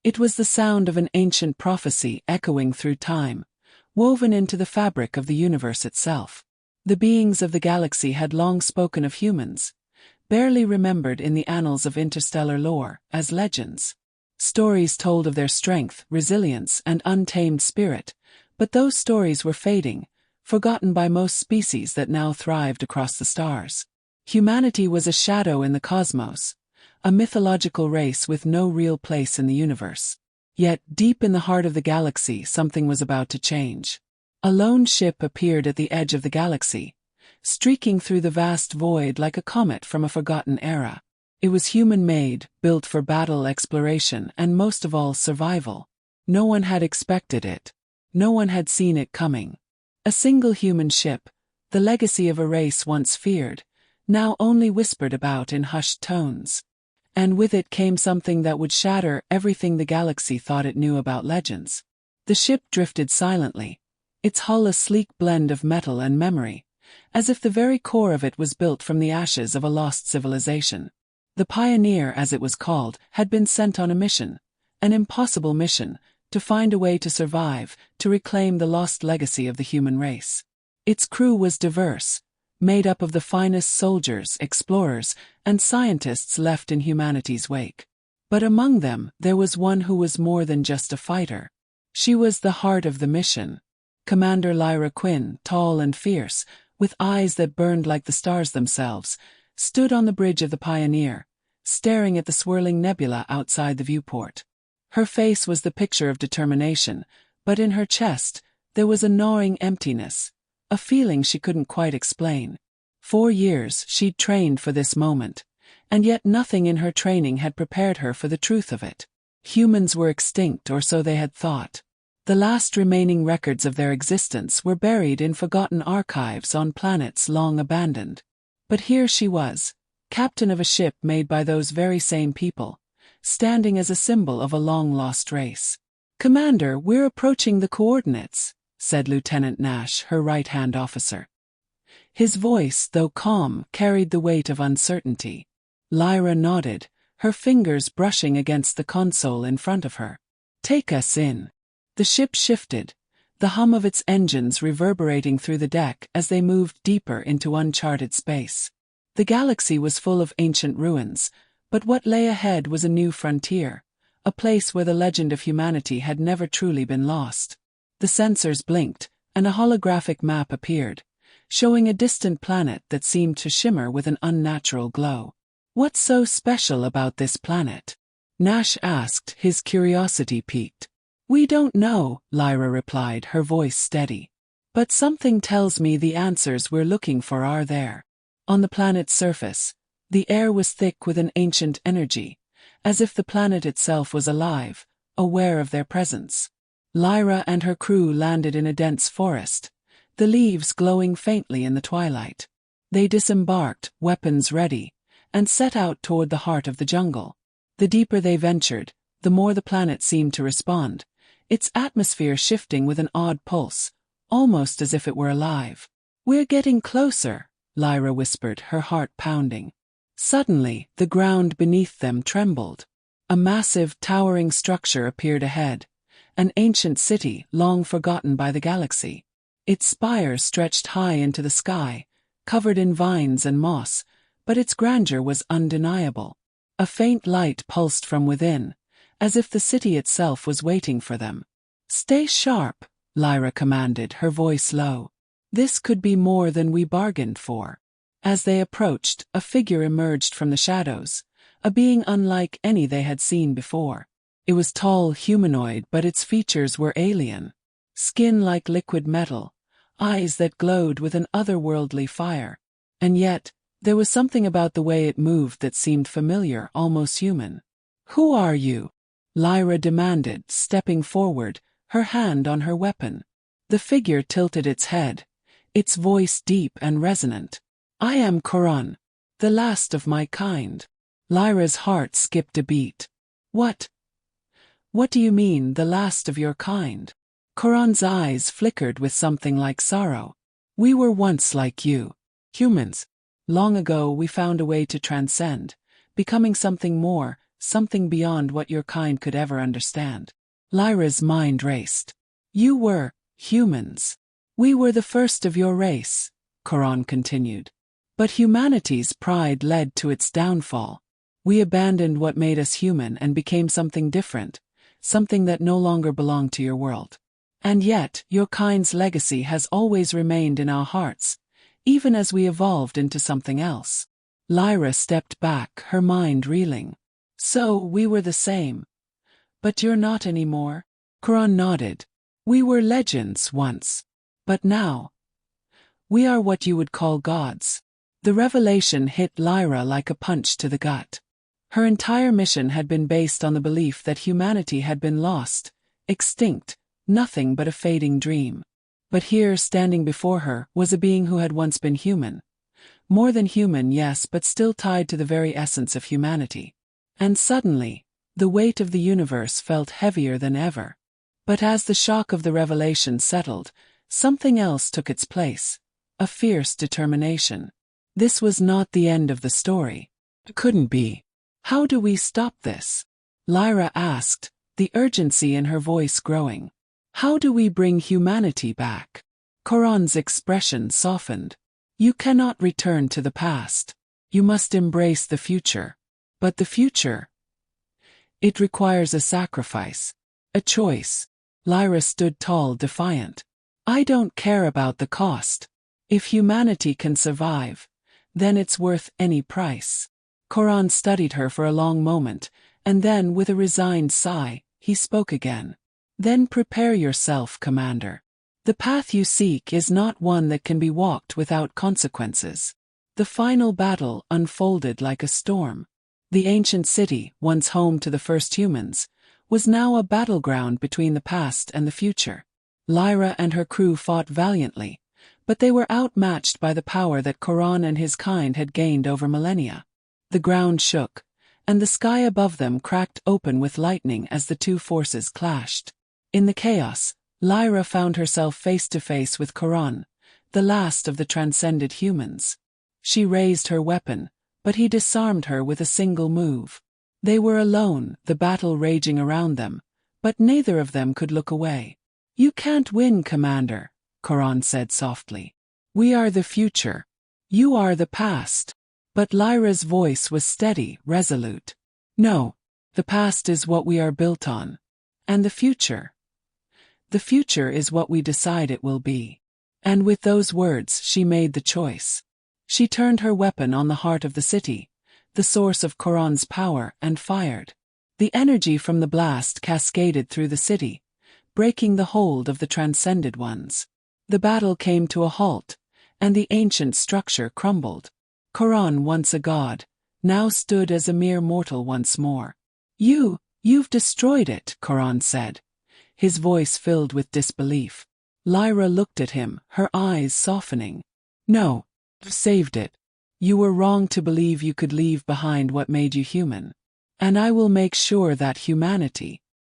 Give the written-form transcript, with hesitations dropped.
It was the sound of an ancient prophecy echoing through time, woven into the fabric of the universe itself. The beings of the galaxy had long spoken of humans, barely remembered in the annals of interstellar lore, as legends. Stories told of their strength, resilience, and untamed spirit, but those stories were fading, forgotten by most species that now thrived across the stars. Humanity was a shadow in the cosmos, a mythological race with no real place in the universe. Yet, deep in the heart of the galaxy, something was about to change. A lone ship appeared at the edge of the galaxy, streaking through the vast void like a comet from a forgotten era. It was human-made, built for battle, exploration, and most of all, survival. No one had expected it. No one had seen it coming. A single human ship, the legacy of a race once feared, now only whispered about in hushed tones. And with it came something that would shatter everything the galaxy thought it knew about legends. The ship drifted silently, its hull a sleek blend of metal and memory, as if the very core of it was built from the ashes of a lost civilization. The Pioneer, as it was called, had been sent on a mission, an impossible mission, to find a way to survive, to reclaim the lost legacy of the human race. Its crew was diverse, made up of the finest soldiers, explorers, and scientists left in humanity's wake. But among them, there was one who was more than just a fighter. She was the heart of the mission. Commander Lyra Quinn, tall and fierce, with eyes that burned like the stars themselves, stood on the bridge of the Pioneer, staring at the swirling nebula outside the viewport. Her face was the picture of determination, but in her chest, there was a gnawing emptiness, a feeling she couldn't quite explain. 4 years she'd trained for this moment, and yet nothing in her training had prepared her for the truth of it. Humans were extinct, or so they had thought. The last remaining records of their existence were buried in forgotten archives on planets long abandoned. But here she was, captain of a ship made by those very same people, standing as a symbol of a long-lost race. "Commander, we're approaching the coordinates," said Lieutenant Nash, her right-hand officer. His voice, though calm, carried the weight of uncertainty. Lyra nodded, her fingers brushing against the console in front of her. "Take us in." The ship shifted, the hum of its engines reverberating through the deck as they moved deeper into uncharted space. The galaxy was full of ancient ruins, but what lay ahead was a new frontier, a place where the legend of humanity had never truly been lost. The sensors blinked, and a holographic map appeared, showing a distant planet that seemed to shimmer with an unnatural glow. "What's so special about this planet?" Nash asked, his curiosity piqued. "We don't know," Lyra replied, her voice steady. "But something tells me the answers we're looking for are there." On the planet's surface, the air was thick with an ancient energy, as if the planet itself was alive, aware of their presence. Lyra and her crew landed in a dense forest, the leaves glowing faintly in the twilight. They disembarked, weapons ready, and set out toward the heart of the jungle. The deeper they ventured, the more the planet seemed to respond, its atmosphere shifting with an odd pulse, almost as if it were alive. "We're getting closer," Lyra whispered, her heart pounding. Suddenly, the ground beneath them trembled. A massive, towering structure appeared ahead, an ancient city long forgotten by the galaxy. Its spires stretched high into the sky, covered in vines and moss, but its grandeur was undeniable. A faint light pulsed from within, as if the city itself was waiting for them. "Stay sharp," Lyra commanded, her voice low. "This could be more than we bargained for." As they approached, a figure emerged from the shadows, a being unlike any they had seen before. It was tall, humanoid, but its features were alien. Skin like liquid metal, eyes that glowed with an otherworldly fire. And yet, there was something about the way it moved that seemed familiar, almost human. "Who are you?" Lyra demanded, stepping forward, her hand on her weapon. The figure tilted its head, its voice deep and resonant. "I am Koran, the last of my kind." Lyra's heart skipped a beat. What do you mean, the last of your kind?" Koran's eyes flickered with something like sorrow. "We were once like you, humans. Long ago we found a way to transcend, becoming something more, something beyond what your kind could ever understand. Lyra's mind raced. You were humans. We were the first of your race, Charon continued. But humanity's pride led to its downfall. We abandoned what made us human and became something different, something that no longer belonged to your world. And yet, your kind's legacy has always remained in our hearts, even as we evolved into something else. Lyra stepped back, her mind reeling. So, we were the same. But you're not anymore? Charon nodded. We were legends once. But now, we are what you would call gods. The revelation hit Lyra like a punch to the gut. Her entire mission had been based on the belief that humanity had been lost, extinct, nothing but a fading dream. But here, standing before her, was a being who had once been human. More than human, yes, but still tied to the very essence of humanity. And suddenly, the weight of the universe felt heavier than ever. But as the shock of the revelation settled, something else took its place. A fierce determination. This was not the end of the story. It couldn't be. How do we stop this? Lyra asked, the urgency in her voice growing. How do we bring humanity back? Charon's expression softened. You cannot return to the past. You must embrace the future. But the future? It requires a sacrifice. A choice. Lyra stood tall, defiant. I don't care about the cost. If humanity can survive, then it's worth any price. Charon studied her for a long moment, and then, with a resigned sigh, he spoke again. Then prepare yourself, Commander. The path you seek is not one that can be walked without consequences. The final battle unfolded like a storm. The ancient city, once home to the first humans, was now a battleground between the past and the future. Lyra and her crew fought valiantly, but they were outmatched by the power that Charon and his kind had gained over millennia. The ground shook, and the sky above them cracked open with lightning as the two forces clashed. In the chaos, Lyra found herself face to face with Charon, the last of the transcended humans. She raised her weapon, but he disarmed her with a single move. They were alone, the battle raging around them, but neither of them could look away. You can't win, Commander, Charon said softly. We are the future. You are the past. But Lyra's voice was steady, resolute. No, the past is what we are built on. And the future? The future is what we decide it will be. And with those words she made the choice. She turned her weapon on the heart of the city, the source of Charon's power, and fired. The energy from the blast cascaded through the city, breaking the hold of the transcended ones. The battle came to a halt, and the ancient structure crumbled. Charon, once a god, now stood as a mere mortal once more. You've destroyed it, Charon said, his voice filled with disbelief. Lyra looked at him, her eyes softening. No, you saved it. You were wrong to believe you could leave behind what made you human. And I will make sure that humanity,